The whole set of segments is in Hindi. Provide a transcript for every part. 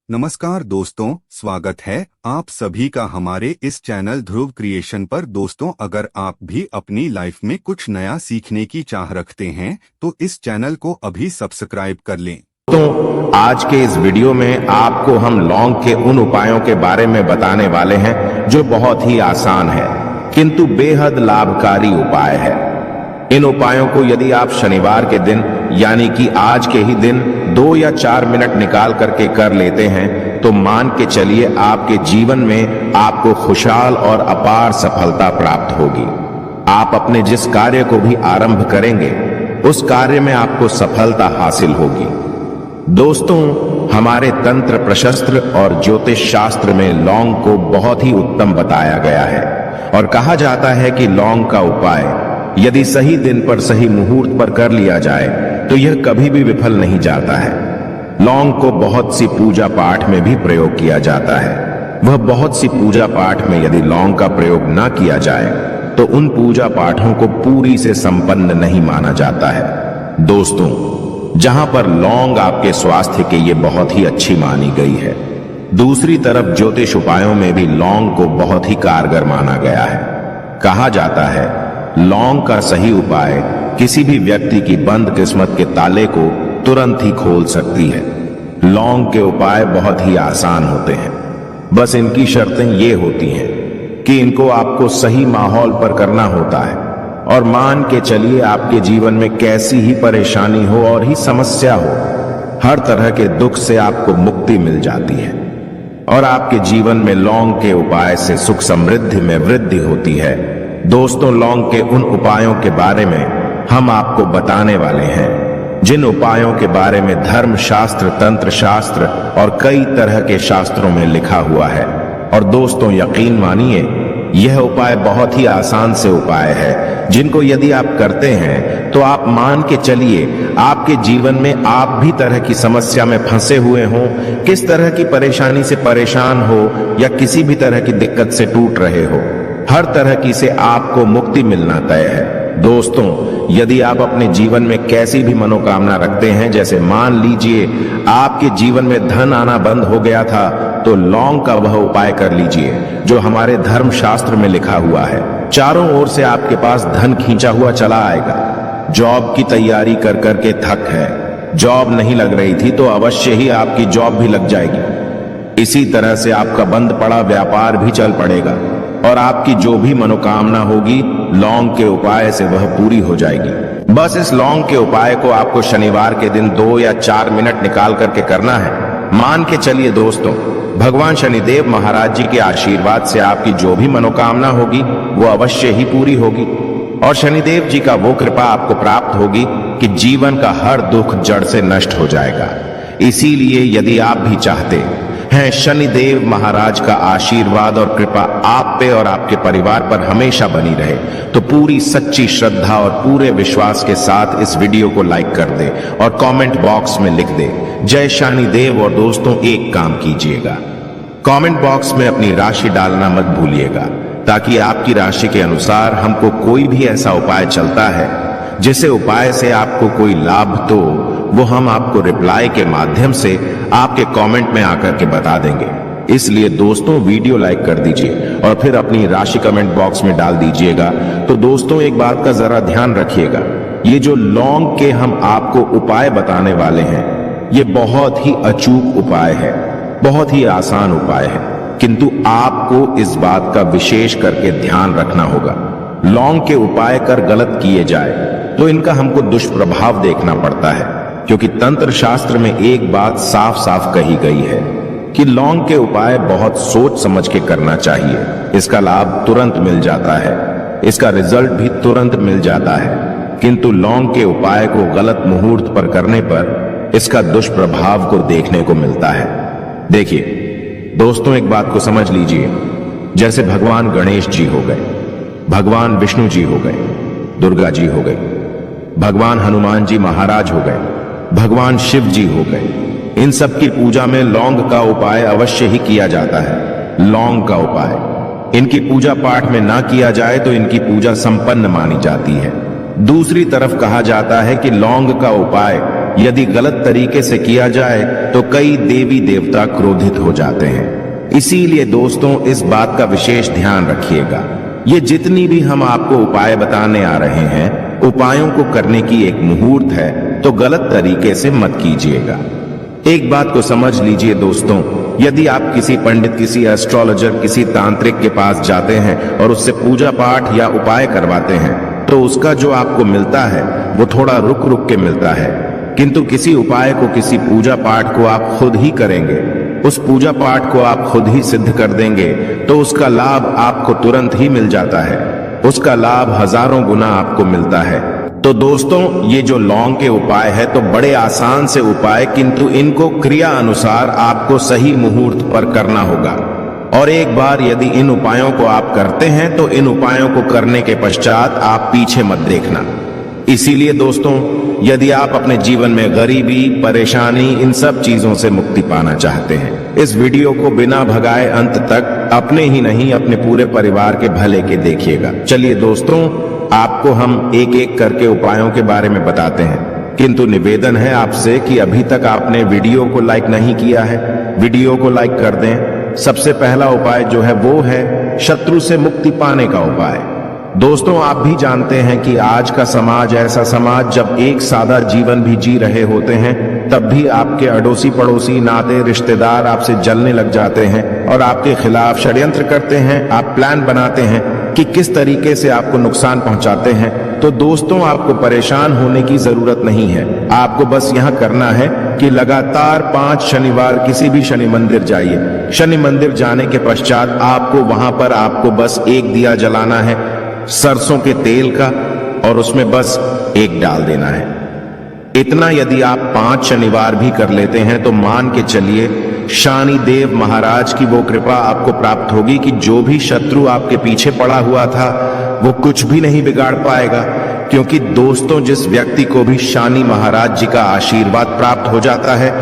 नमस्कार दोस्तों, स्वागत है आप सभी का हमारे इस चैनल ध्रुव क्रिएशन पर। दोस्तों, अगर आप भी अपनी लाइफ में कुछ नया सीखने की चाह रखते हैं तो इस चैनल को अभी सब्सक्राइब कर लें। दोस्तों, आज के इस वीडियो में आपको हम लौंग के उन उपायों के बारे में बताने वाले हैं जो बहुत ही आसान है किंतु बेहद लाभकारी उपाय है। इन उपायों को यदि आप शनिवार के दिन यानी कि आज के ही दिन 2 या 4 मिनट निकाल करके कर लेते हैं तो मान के चलिए आपके जीवन में आपको खुशहाल और अपार सफलता प्राप्त होगी। आप अपने जिस कार्य को भी आरंभ करेंगे उस कार्य में आपको सफलता हासिल होगी। दोस्तों, हमारे तंत्र प्रशस्त्र और ज्योतिष शास्त्र में लौंग को बहुत ही उत्तम बताया गया है और कहा जाता है कि लौंग का उपाय यदि सही दिन पर सही मुहूर्त पर कर लिया जाए तो यह कभी भी विफल नहीं जाता है। लौंग को बहुत सी पूजा पाठ में भी प्रयोग किया जाता है। वह बहुत सी पूजा पाठ में यदि लौंग का प्रयोग न किया जाए तो उन पूजा पाठों को पूरी से संपन्न नहीं माना जाता है। दोस्तों, जहां पर लौंग आपके स्वास्थ्य के लिए बहुत ही अच्छी मानी गई है, दूसरी तरफ ज्योतिष उपायों में भी लौंग को बहुत ही कारगर माना गया है। कहा जाता है लौंग का सही उपाय किसी भी व्यक्ति की बंद किस्मत के ताले को तुरंत ही खोल सकती है। लौंग के उपाय बहुत ही आसान होते हैं, बस इनकी शर्तें ये होती हैं कि इनको आपको सही माहौल पर करना होता है और मान के चलिए आपके जीवन में कैसी ही परेशानी हो और ही समस्या हो, हर तरह के दुख से आपको मुक्ति मिल जाती है और आपके जीवन में लौंग के उपाय से सुख समृद्धि में वृद्धि होती है। दोस्तों, लौंग के उन उपायों के बारे में हम आपको बताने वाले हैं जिन उपायों के बारे में धर्म शास्त्र, तंत्र शास्त्र और कई तरह के शास्त्रों में लिखा हुआ है। और दोस्तों, यकीन मानिए यह उपाय बहुत ही आसान से उपाय है जिनको यदि आप करते हैं तो आप मान के चलिए आपके जीवन में आप भी तरह की समस्या में फंसे हुए हो, किस तरह की परेशानी से परेशान हो या किसी भी तरह की दिक्कत से टूट रहे हो, हर तरह की से आपको मुक्ति मिलना तय है। दोस्तों, यदि आप अपने जीवन में कैसी भी मनोकामना रखते हैं, जैसे मान लीजिए आपके जीवन में धन आना बंद हो गया था, तो लौंग का वह उपाय कर लीजिए जो हमारे धर्म शास्त्र में लिखा हुआ है। चारों ओर से आपके पास धन खींचा हुआ चला आएगा। जॉब की तैयारी कर करके थक है, जॉब नहीं लग रही थी तो अवश्य ही आपकी जॉब भी लग जाएगी। इसी तरह से आपका बंद पड़ा व्यापार भी चल पड़ेगा और आपकी जो भी मनोकामना होगी लौंग के उपाय से वह पूरी हो जाएगी। बस इस लौंग के उपाय को आपको शनिवार के दिन 2 या 4 मिनट निकाल करके करना है। मान के चलिए दोस्तों, भगवान शनिदेव महाराज जी के आशीर्वाद से आपकी जो भी मनोकामना होगी वो अवश्य ही पूरी होगी और शनिदेव जी का वो कृपा आपको प्राप्त होगी कि जीवन का हर दुख जड़ से नष्ट हो जाएगा। इसीलिए यदि आप भी चाहते हैं शनिदेव महाराज का आशीर्वाद और कृपा आप पे और आपके परिवार पर हमेशा बनी रहे, तो पूरी सच्ची श्रद्धा और पूरे विश्वास के साथ इस वीडियो को लाइक कर दे और कमेंट बॉक्स में लिख दे जय शनिदेव। और दोस्तों, एक काम कीजिएगा, कमेंट बॉक्स में अपनी राशि डालना मत भूलिएगा ताकि आपकी राशि के अनुसार हमको कोई भी ऐसा उपाय चलता है जिसे उपाय से आपको कोई लाभ तो वो हम आपको रिप्लाई के माध्यम से आपके कमेंट में आकर के बता देंगे। इसलिए दोस्तों, वीडियो लाइक कर दीजिए और फिर अपनी राशि कमेंट बॉक्स में डाल दीजिएगा। तो दोस्तों, एक बात का जरा ध्यान रखिएगा, ये जो लौंग के हम आपको उपाय बताने वाले हैं ये बहुत ही अचूक उपाय है, बहुत ही आसान उपाय है, किंतु आपको इस बात का विशेष करके ध्यान रखना होगा। लौंग के उपाय कर गलत किए जाए तो इनका हमको दुष्प्रभाव देखना पड़ता है, क्योंकि तंत्र शास्त्र में एक बात साफ साफ कही गई है कि लौंग के उपाय बहुत सोच समझ के करना चाहिए। इसका लाभ तुरंत मिल जाता है, इसका रिजल्ट भी तुरंत मिल जाता है, किंतु लौंग के उपाय को गलत मुहूर्त पर करने पर इसका दुष्प्रभाव को देखने को मिलता है। देखिए दोस्तों, एक बात को समझ लीजिए, जैसे भगवान गणेश जी हो गए, भगवान विष्णु जी हो गए, दुर्गा जी हो गई, भगवान हनुमान जी महाराज हो गए, भगवान शिव जी हो गए, इन सब की पूजा में लौंग का उपाय अवश्य ही किया जाता है। लौंग का उपाय इनकी पूजा पाठ में ना किया जाए तो इनकी पूजा संपन्न मानी जाती है। दूसरी तरफ कहा जाता है कि लौंग का उपाय यदि गलत तरीके से किया जाए तो कई देवी देवता क्रोधित हो जाते हैं। इसीलिए दोस्तों इस बात का विशेष ध्यान रखिएगा। ये जितनी भी हम आपको उपाय बताने आ रहे हैं, उपायों को करने की एक मुहूर्त है, तो गलत तरीके से मत कीजिएगा। एक बात को समझ लीजिए दोस्तों, यदि आप किसी पंडित, किसी एस्ट्रोलॉजर, किसी तांत्रिक के पास जाते हैं और उससे पूजा पाठ या उपाय करवाते हैं, तो उसका जो आपको मिलता है वो थोड़ा रुक रुक के मिलता है। किंतु किसी उपाय को, किसी पूजा पाठ को आप खुद ही करेंगे, उस पूजा पाठ को आप खुद ही सिद्ध कर देंगे, तो उसका लाभ आपको तुरंत ही मिल जाता है। उसका लाभ हजारों गुना आपको मिलता है। तो दोस्तों ये जो लौंग के उपाय है तो बड़े आसान से उपाय, किंतु इनको क्रिया अनुसार आपको सही मुहूर्त पर करना होगा। और एक बार यदि इन उपायों को आप करते हैं तो इन उपायों को करने के पश्चात आप पीछे मत देखना। इसीलिए दोस्तों यदि आप अपने जीवन में गरीबी, परेशानी, इन सब चीजों से मुक्ति पाना चाहते हैं, इस वीडियो को बिना भगाए अंत तक अपने ही नहीं अपने पूरे परिवार के भले के देखिएगा। चलिए दोस्तों आपको हम एक एक करके उपायों के बारे में बताते हैं, किंतु निवेदन है आपसे कि अभी तक आपने वीडियो को लाइक नहीं किया है, वीडियो को लाइक कर दें। सबसे पहला उपाय जो है वो है शत्रु से मुक्ति पाने का उपाय। दोस्तों आप भी जानते हैं कि आज का समाज ऐसा समाज, जब एक सादा जीवन भी जी रहे होते हैं तब भी आपके अड़ोसी पड़ोसी, नाते रिश्तेदार आपसे जलने लग जाते हैं और आपके खिलाफ षड्यंत्र करते हैं। आप प्लान बनाते हैं कि किस तरीके से आपको नुकसान पहुंचाते हैं। तो दोस्तों आपको परेशान होने की जरूरत नहीं है। आपको बस यह करना है कि लगातार 5 शनिवार किसी भी शनि मंदिर जाइए। शनि मंदिर जाने के पश्चात आपको वहां पर आपको बस एक दिया जलाना है सरसों के तेल का, और उसमें बस एक डाल देना है। इतना यदि आप 5 शनिवार भी कर लेते हैं तो मान के चलिए शनि देव महाराज की वो कृपा आपको प्राप्त होगी कि जो भी शत्रु आपके पीछे पड़ा हुआ था वो कुछ भी नहीं बिगाड़ पाएगा। क्योंकि दोस्तों जिस व्यक्ति को भी शनि महाराज जी का आशीर्वाद प्राप्त हो जाता है,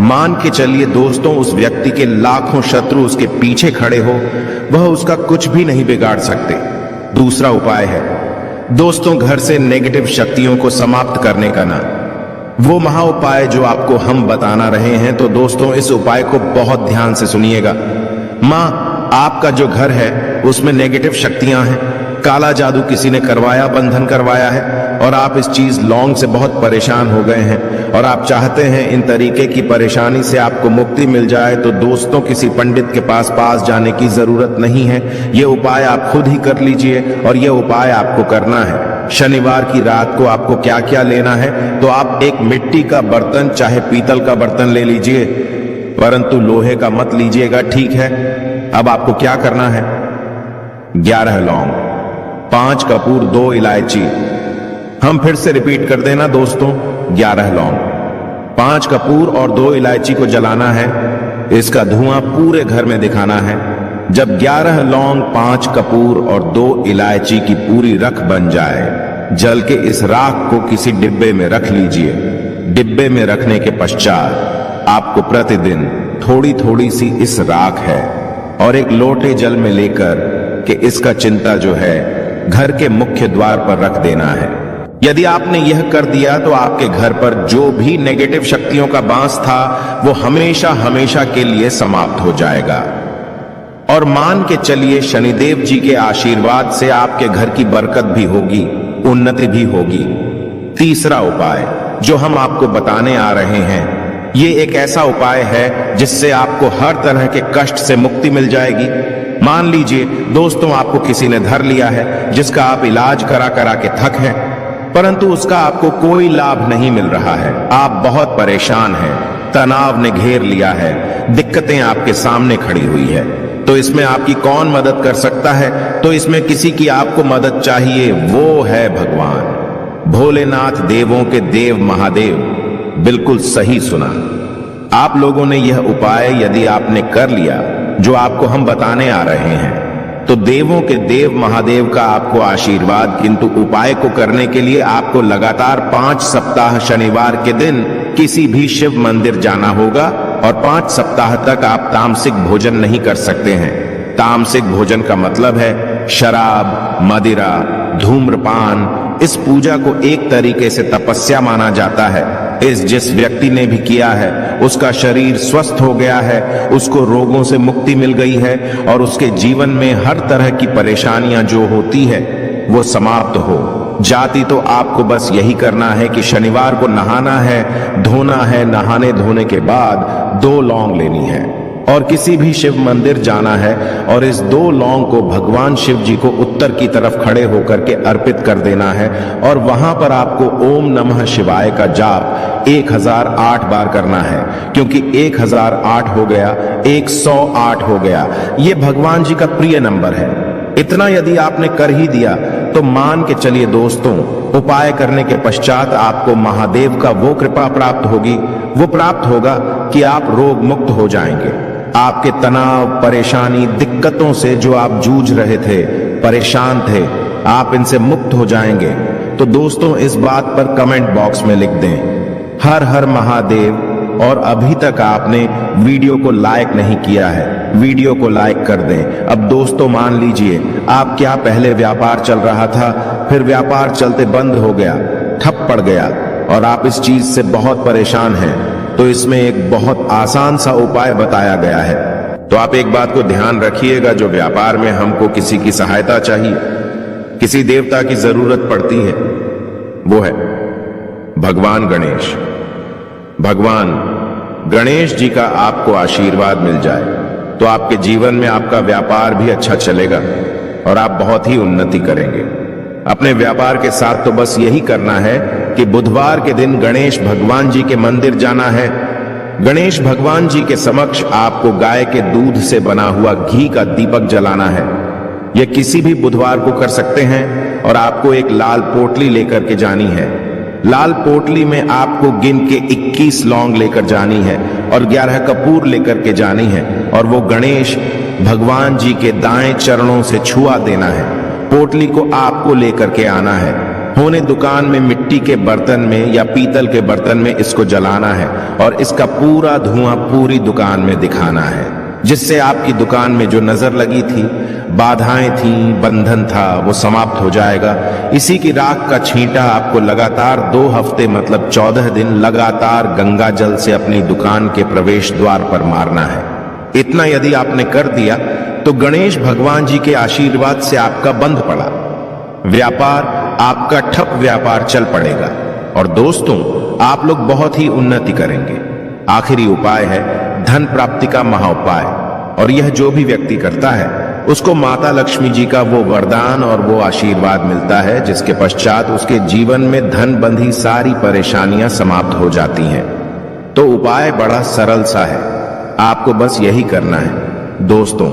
मान के चलिए दोस्तों उस व्यक्ति के लाखों शत्रु उसके पीछे खड़े हो, वह उसका कुछ भी नहीं बिगाड़ सकते। दूसरा उपाय है दोस्तों घर से नेगेटिव शक्तियों को समाप्त करने का ना, वो महा उपाय जो आपको हम बताना रहे हैं। तो दोस्तों इस उपाय को बहुत ध्यान से सुनिएगा। मां आपका जो घर है उसमें नेगेटिव शक्तियां हैं, काला जादू किसी ने करवाया, बंधन करवाया है, और आप इस चीज लौंग से बहुत परेशान हो गए हैं और आप चाहते हैं इन तरीके की परेशानी से आपको मुक्ति मिल जाए। तो दोस्तों किसी पंडित के पास जाने की जरूरत नहीं है। ये उपाय आप खुद ही कर लीजिए और ये उपाय आपको करना है। शनिवार की रात को आपको क्या क्या लेना है, तो आप एक मिट्टी का बर्तन, चाहे पीतल का बर्तन ले लीजिए, परंतु लोहे का मत लीजिएगा, ठीक है। अब आपको क्या करना है, 11 लौंग, 5 कपूर, 2 इलायची। हम फिर से रिपीट कर देना दोस्तों, 11 लौंग, 5 कपूर और 2 इलायची को जलाना है। इसका धुआं पूरे घर में दिखाना है। जब 11 लौंग, 5 कपूर और 2 इलायची की पूरी रख बन जाए, जल के इस राख को किसी डिब्बे में रख लीजिए। डिब्बे में रखने के पश्चात आपको प्रतिदिन थोड़ी थोड़ी सी इस राख है और एक लोटे जल में लेकर कि इसका चिंता जो है घर के मुख्य द्वार पर रख देना है। यदि आपने यह कर दिया तो आपके घर पर जो भी नेगेटिव शक्तियों का बांस था वो हमेशा हमेशा के लिए समाप्त हो जाएगा। और मान के चलिए शनिदेव जी के आशीर्वाद से आपके घर की बरकत भी होगी, उन्नति भी होगी। तीसरा उपाय जो हम आपको बताने आ रहे हैं, ये एक ऐसा उपाय है जिससे आपको हर तरह के कष्ट से मुक्ति मिल जाएगी। मान लीजिए दोस्तों आपको किसी ने धर लिया है जिसका आप इलाज करा करा के थक हैं, परंतु उसका आपको कोई लाभ नहीं मिल रहा है। आप बहुत परेशान हैं, तनाव ने घेर लिया है, दिक्कतें आपके सामने खड़ी हुई है। तो इसमें आपकी कौन मदद कर सकता है? तो इसमें किसी की आपको मदद चाहिए, वो है भगवान भोलेनाथ, देवों के देव महादेव। बिल्कुल सही सुना। आप लोगों ने यह उपाय यदि आपने कर लिया जो आपको हम बताने आ रहे हैं, तो देवों के देव महादेव का आपको आशीर्वाद। किंतु उपाय को करने के लिए आपको लगातार 5 सप्ताह शनिवार के दिन किसी भी शिव मंदिर जाना होगा और 5 सप्ताह तक आप तामसिक भोजन नहीं कर सकते हैं। तामसिक भोजन का मतलब है शराब, मदिरा, धूम्रपान। इस पूजा को एक तरीके से तपस्या माना जाता है। जिस व्यक्ति ने भी किया है उसका शरीर स्वस्थ हो गया है, उसको रोगों से मुक्ति मिल गई है और उसके जीवन में हर तरह की परेशानियां जो होती है वो समाप्त हो जाती। तो आपको बस यही करना है कि शनिवार को नहाना है, धोना है, नहाने धोने के बाद 2 लौंग लेनी है और किसी भी शिव मंदिर जाना है और इस 2 लौंग को भगवान शिव जी को उत्तर की तरफ खड़े होकर के अर्पित कर देना है और वहां पर आपको ओम नमः शिवाय का जाप 1008 बार करना है, क्योंकि 1008 हो गया 108 हो गया, ये भगवान जी का प्रिय नंबर है। इतना यदि आपने कर ही दिया तो मान के चलिए दोस्तों, उपाय करने के पश्चात आपको महादेव का वो कृपा प्राप्त होगी, वो प्राप्त होगा कि आप रोग मुक्त हो जाएंगे। आपके तनाव, परेशानी, दिक्कतों से जो आप जूझ रहे थे, परेशान थे, आप इनसे मुक्त हो जाएंगे। तो दोस्तों इस बात पर कमेंट बॉक्स में लिख दें हर हर महादेव। और अभी तक आपने वीडियो को लाइक नहीं किया है, वीडियो को लाइक कर दें। अब दोस्तों मान लीजिए आप क्या पहले व्यापार चल रहा था, फिर व्यापार चलते बंद हो गया, ठप पड़ गया और आप इस चीज से बहुत परेशान हैं, तो इसमें एक बहुत आसान सा उपाय बताया गया है। तो आप एक बात को ध्यान रखिएगा, जो व्यापार में हमको किसी की सहायता चाहिए, किसी देवता की जरूरत पड़ती है, वो है भगवान गणेश। भगवान गणेश जी का आपको आशीर्वाद मिल जाए तो आपके जीवन में आपका व्यापार भी अच्छा चलेगा और आप बहुत ही उन्नति करेंगे। अपने व्यापार के साथ तो बस यही करना है कि बुधवार के दिन गणेश भगवान जी के मंदिर जाना है। गणेश भगवान जी के समक्ष आपको गाय के दूध से बना हुआ घी का दीपक जलाना है। यह किसी भी बुधवार को कर सकते हैं और आपको एक लाल पोटली लेकर के जानी है। लाल पोटली में आपको गिन के 21 लौंग लेकर जानी है और 11 कपूर लेकर के जानी है और वो गणेश भगवान जी के दाएं चरणों से छुआ देना है। पोटली को आपको लेकर के आना है। होने दुकान में मिट्टी के बर्तन में या पीतल के बर्तन में इसको जलाना है और इसका पूरा धुआं पूरी दुकान में दिखाना है, जिससे आपकी दुकान में जो नजर लगी थी, बाधाएं थी, बंधन था, वो समाप्त हो जाएगा। इसी की राख का छींटा आपको लगातार 2 हफ्ते मतलब 14 दिन लगातार गंगा जल से अपनी दुकान के प्रवेश द्वार पर मारना है। इतना यदि आपने कर दिया तो गणेश भगवान जी के आशीर्वाद से आपका बंद पड़ा व्यापार, आपका ठप व्यापार चल पड़ेगा और दोस्तों आप लोग बहुत ही उन्नति करेंगे। आखिरी उपाय है धन प्राप्ति का महाउपाय, और यह जो भी व्यक्ति करता है उसको माता लक्ष्मी जी का वो वरदान और वो आशीर्वाद मिलता है, जिसके पश्चात उसके जीवन में धन बंधी सारी परेशानियां समाप्त हो जाती हैं। तो उपाय बड़ा सरल सा है, आपको बस यही करना है दोस्तों।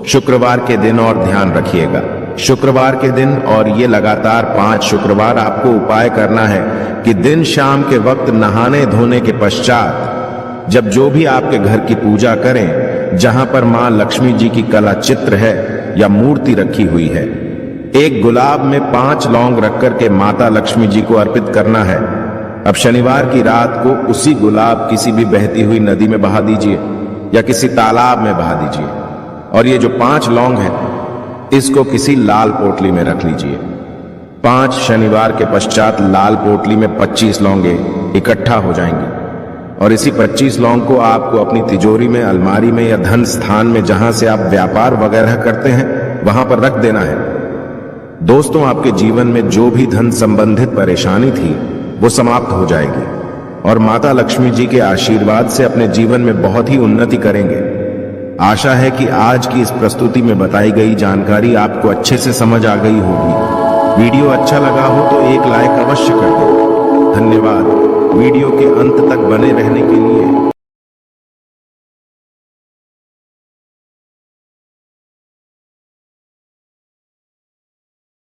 शुक्रवार के दिन और ध्यान रखिएगा, शुक्रवार के दिन और ये लगातार 5 शुक्रवार आपको उपाय करना है कि दिन शाम के वक्त नहाने धोने के पश्चात जब जो भी आपके घर की पूजा करें, जहां पर मां लक्ष्मी जी की कला चित्र है या मूर्ति रखी हुई है, एक गुलाब में 5 लौंग रख करके माता लक्ष्मी जी को अर्पित करना है। अब शनिवार की रात को उसी गुलाब किसी भी बहती हुई नदी में बहा दीजिए या किसी तालाब में बहा दीजिए और ये जो 5 लौंग है इसको किसी लाल पोटली में रख लीजिए। 5 शनिवार के पश्चात लाल पोटली में 25 लौंगे इकट्ठा हो जाएंगी और इसी 25 लौंग को आपको अपनी तिजोरी में, अलमारी में या धन स्थान में जहां से आप व्यापार वगैरह करते हैं वहां पर रख देना है। दोस्तों आपके जीवन में जो भी धन संबंधित परेशानी थी वो समाप्त हो जाएगी और माता लक्ष्मी जी के आशीर्वाद से अपने जीवन में बहुत ही उन्नति करेंगे। आशा है कि आज की इस प्रस्तुति में बताई गई जानकारी आपको अच्छे से समझ आ गई होगी। वीडियो अच्छा लगा हो तो एक लाइक अवश्य कर दें। धन्यवाद वीडियो के अंत तक बने रहने के लिए।